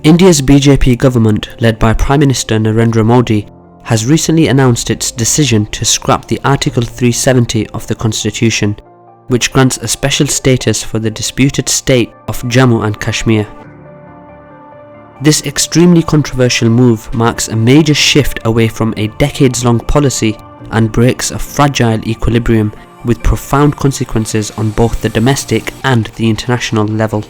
India's BJP government, led by Prime Minister Narendra Modi, has recently announced its decision to scrap the Article 370 of the Constitution, which grants a special status for the disputed state of Jammu and Kashmir. This extremely controversial move marks a major shift away from a decades-long policy and breaks a fragile equilibrium with profound consequences on both the domestic and the international level.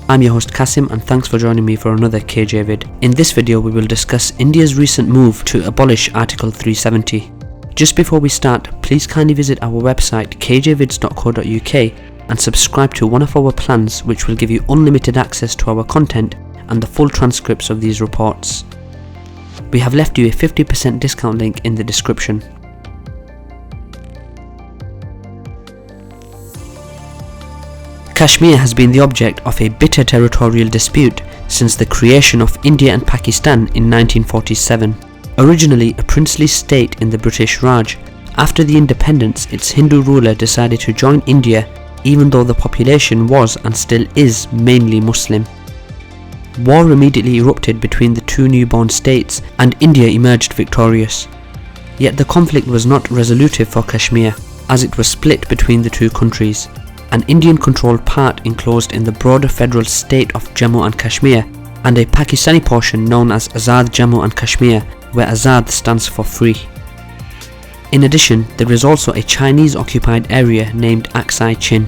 I'm your host Kasim, and thanks for joining me for another KJ vid. In this video we will discuss India's recent move to abolish Article 370. Just before we start, please kindly visit our website kjvids.co.uk and subscribe to one of our plans which will give you unlimited access to our content and the full transcripts of these reports. We have left you a 50% discount link in the description. Kashmir has been the object of a bitter territorial dispute since the creation of India and Pakistan in 1947. Originally a princely state in the British Raj, after the independence its Hindu ruler decided to join India even though the population was and still is mainly Muslim. War immediately erupted between the two newborn states and India emerged victorious. Yet the conflict was not resolutive for Kashmir, as it was split between the two countries, an Indian-controlled part enclosed in the broader federal state of Jammu and Kashmir, and a Pakistani portion known as Azad Jammu and Kashmir, where Azad stands for free. In addition, there is also a Chinese-occupied area named Aksai Chin.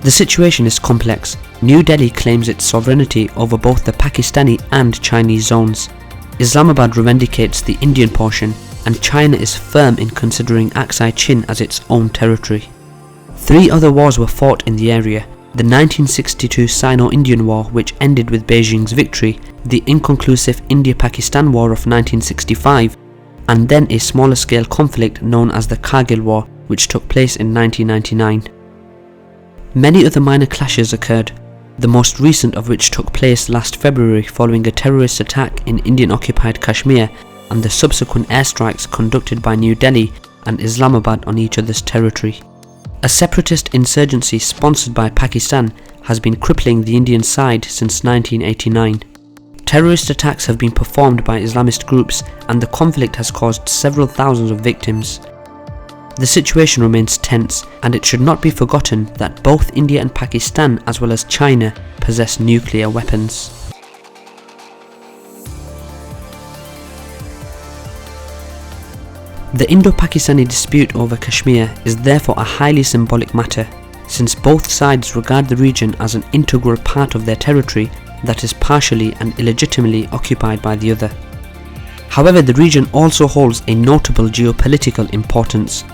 The situation is complex. New Delhi claims its sovereignty over both the Pakistani and Chinese zones. Islamabad reivindicates the Indian portion, and China is firm in considering Aksai Chin as its own territory. 3 other wars were fought in the area: the 1962 Sino-Indian War, which ended with Beijing's victory, the inconclusive India-Pakistan War of 1965, and then a smaller-scale conflict known as the Kargil War, which took place in 1999. Many other minor clashes occurred, the most recent of which took place last February following a terrorist attack in Indian-occupied Kashmir and the subsequent airstrikes conducted by New Delhi and Islamabad on each other's territory. A separatist insurgency sponsored by Pakistan has been crippling the Indian side since 1989. Terrorist attacks have been performed by Islamist groups, and the conflict has caused several thousands of victims. The situation remains tense, and it should not be forgotten that both India and Pakistan, as well as China, possess nuclear weapons. The Indo-Pakistani dispute over Kashmir is therefore a highly symbolic matter, since both sides regard the region as an integral part of their territory that is partially and illegitimately occupied by the other. However, the region also holds a notable geopolitical importance.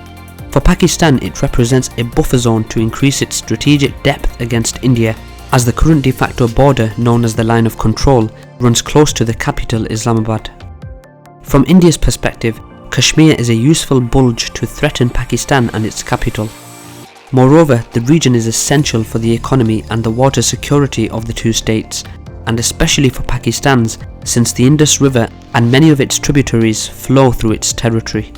For Pakistan, it represents a buffer zone to increase its strategic depth against India, as the current de facto border, known as the Line of Control, runs close to the capital Islamabad. From India's perspective, Kashmir is a useful bulge to threaten Pakistan and its capital. Moreover, the region is essential for the economy and the water security of the two states, and especially for Pakistan's, since the Indus River and many of its tributaries flow through its territory.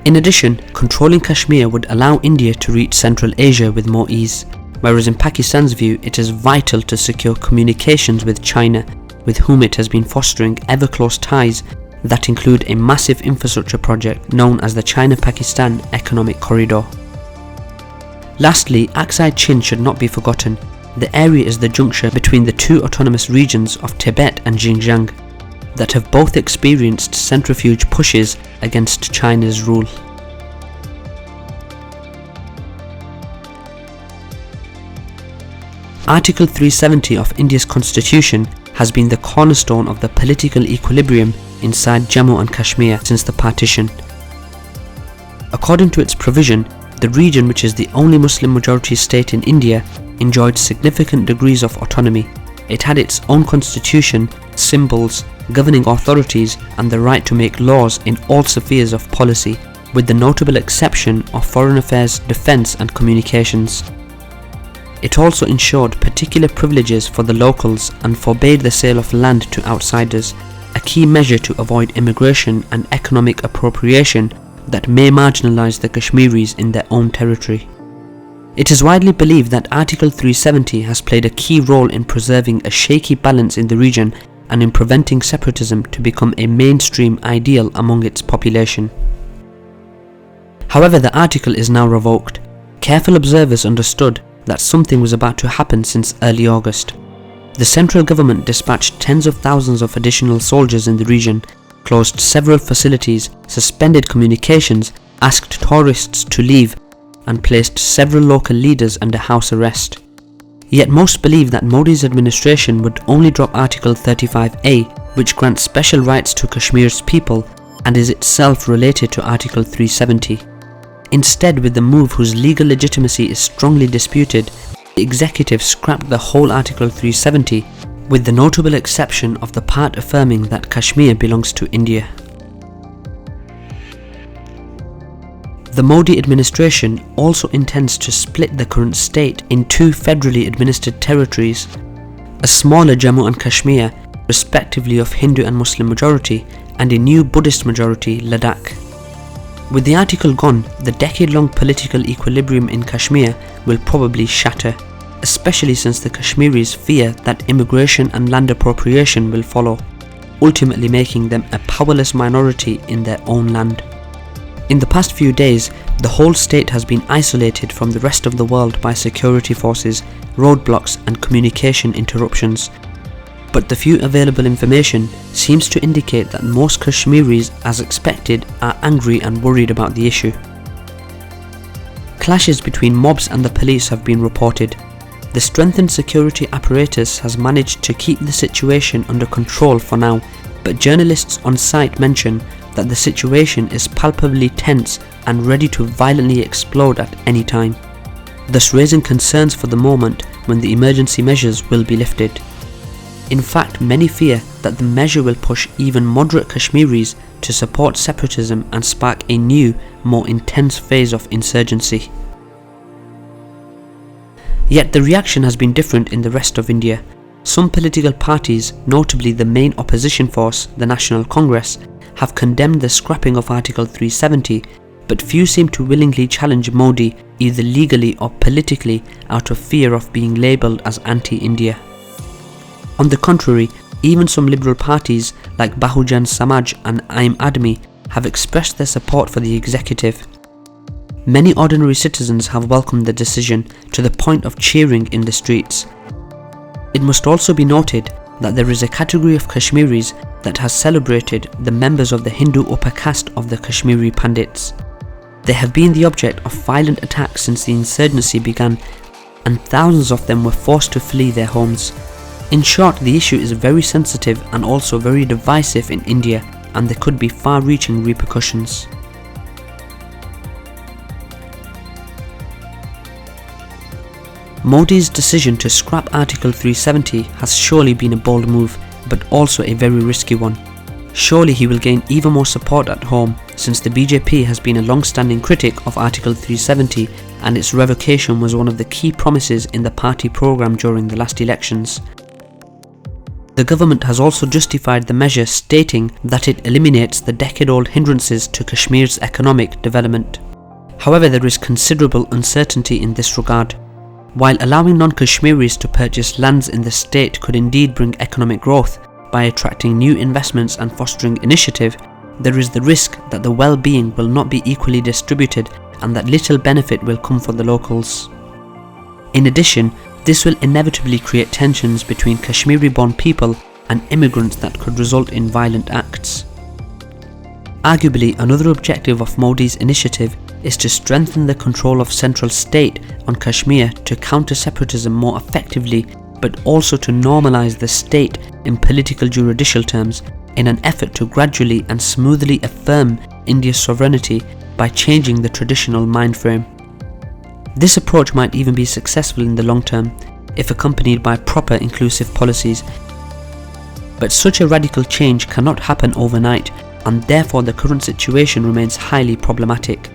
In addition, controlling Kashmir would allow India to reach Central Asia with more ease, whereas in Pakistan's view it is vital to secure communications with China, with whom it has been fostering ever-close ties that include a massive infrastructure project known as the China-Pakistan Economic Corridor. Lastly, Aksai Chin should not be forgotten. The area is the juncture between the two autonomous regions of Tibet and Xinjiang that have both experienced centrifuge pushes against China's rule. Article 370 of India's constitution has been the cornerstone of the political equilibrium inside Jammu and Kashmir since the partition. According to its provision, the region, which is the only Muslim majority state in India, enjoyed significant degrees of autonomy. It had its own constitution, symbols, governing authorities, and the right to make laws in all spheres of policy, with the notable exception of foreign affairs, defence and communications. It also ensured particular privileges for the locals and forbade the sale of land to outsiders, a key measure to avoid immigration and economic appropriation that may marginalise the Kashmiris in their own territory. It is widely believed that Article 370 has played a key role in preserving a shaky balance in the region and in preventing separatism to become a mainstream ideal among its population. However, the article is now revoked. Careful observers understood that something was about to happen since early August. The central government dispatched tens of thousands of additional soldiers in the region, closed several facilities, suspended communications, asked tourists to leave, and placed several local leaders under house arrest. Yet most believe that Modi's administration would only drop Article 35A, which grants special rights to Kashmir's people and is itself related to Article 370. Instead, with the move whose legal legitimacy is strongly disputed, the executive scrapped the whole Article 370, with the notable exception of the part affirming that Kashmir belongs to India. The Modi administration also intends to split the current state in two federally administered territories, a smaller Jammu and Kashmir, respectively of Hindu and Muslim majority, and a new Buddhist majority, Ladakh. With the article gone, the decade-long political equilibrium in Kashmir will probably shatter, especially since the Kashmiris fear that immigration and land appropriation will follow, ultimately making them a powerless minority in their own land. In the past few days, the whole state has been isolated from the rest of the world by security forces, roadblocks and communication interruptions. But the few available information seems to indicate that most Kashmiris, as expected, are angry and worried about the issue. Clashes between mobs and the police have been reported. The strengthened security apparatus has managed to keep the situation under control for now, but journalists on site mention that the situation is palpably tense and ready to violently explode at any time, thus raising concerns for the moment when the emergency measures will be lifted. In fact, many fear that the measure will push even moderate Kashmiris to support separatism and spark a new, more intense phase of insurgency. Yet the reaction has been different in the rest of India. Some political parties, notably the main opposition force, the National Congress, have condemned the scrapping of Article 370, but few seem to willingly challenge Modi either legally or politically out of fear of being labelled as anti-India. On the contrary, even some liberal parties like Bahujan Samaj and Aam Admi have expressed their support for the executive. Many ordinary citizens have welcomed the decision to the point of cheering in the streets. It must also be noted that there is a category of Kashmiris that has celebrated the members of the Hindu upper caste of the Kashmiri Pandits. They have been the object of violent attacks since the insurgency began, and thousands of them were forced to flee their homes. In short, the issue is very sensitive and also very divisive in India, and there could be far-reaching repercussions. Modi's decision to scrap Article 370 has surely been a bold move, but also a very risky one. Surely he will gain even more support at home, since the BJP has been a long-standing critic of Article 370 and its revocation was one of the key promises in the party programme during the last elections. The government has also justified the measure, stating that it eliminates the decade-old hindrances to Kashmir's economic development. However, there is considerable uncertainty in this regard. While allowing non-Kashmiris to purchase lands in the state could indeed bring economic growth by attracting new investments and fostering initiative, there is the risk that the well-being will not be equally distributed and that little benefit will come for the locals. In addition, this will inevitably create tensions between Kashmiri-born people and immigrants that could result in violent acts. Arguably, another objective of Modi's initiative is to strengthen the control of central state on Kashmir to counter separatism more effectively, but also to normalise the state in political judicial terms in an effort to gradually and smoothly affirm India's sovereignty by changing the traditional mind frame. This approach might even be successful in the long term if accompanied by proper inclusive policies, but such a radical change cannot happen overnight, and therefore the current situation remains highly problematic.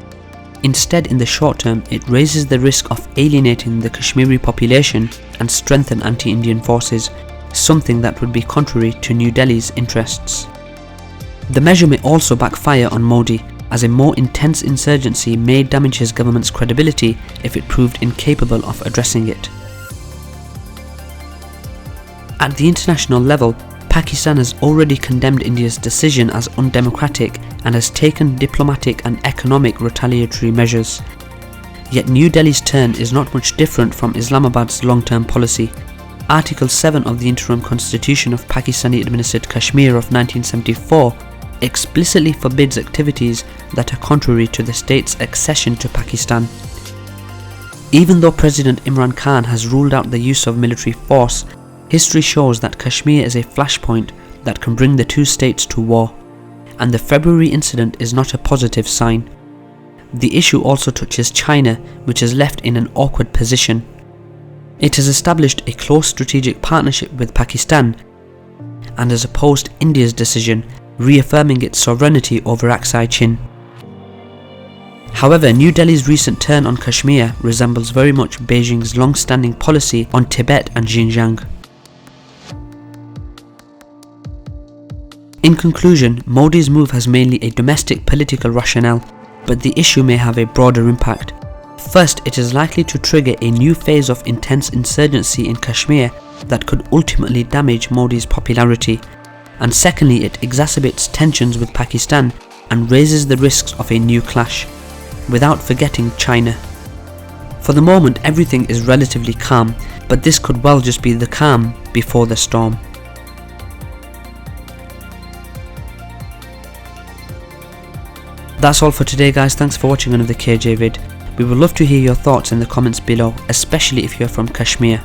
Instead, in the short term, it raises the risk of alienating the Kashmiri population and strengthen anti-Indian forces, something that would be contrary to New Delhi's interests. The measure may also backfire on Modi, as a more intense insurgency may damage his government's credibility if it proved incapable of addressing it. At the international level, Pakistan has already condemned India's decision as undemocratic and has taken diplomatic and economic retaliatory measures. Yet New Delhi's turn is not much different from Islamabad's long-term policy. Article 7 of the interim constitution of Pakistani-administered Kashmir of 1974 explicitly forbids activities that are contrary to the state's accession to Pakistan. Even though President Imran Khan has ruled out the use of military force, history shows that Kashmir is a flashpoint that can bring the two states to war, and the February incident is not a positive sign. The issue also touches China, which is left in an awkward position. It has established a close strategic partnership with Pakistan and has opposed India's decision, reaffirming its sovereignty over Aksai Chin. However, New Delhi's recent turn on Kashmir resembles very much Beijing's long-standing policy on Tibet and Xinjiang. In conclusion, Modi's move has mainly a domestic political rationale, but the issue may have a broader impact. First, it is likely to trigger a new phase of intense insurgency in Kashmir that could ultimately damage Modi's popularity. And secondly, it exacerbates tensions with Pakistan and raises the risks of a new clash, without forgetting China. For the moment, everything is relatively calm, but this could well just be the calm before the storm. That's all for today guys, thanks for watching another KJ vid. We would love to hear your thoughts in the comments below, especially if you're from Kashmir.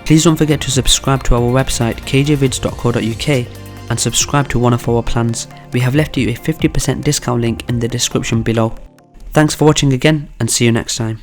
Please don't forget to subscribe to our website kjvids.co.uk and subscribe to one of our plans. We have left you a 50% discount link in the description below. Thanks for watching again and see you next time.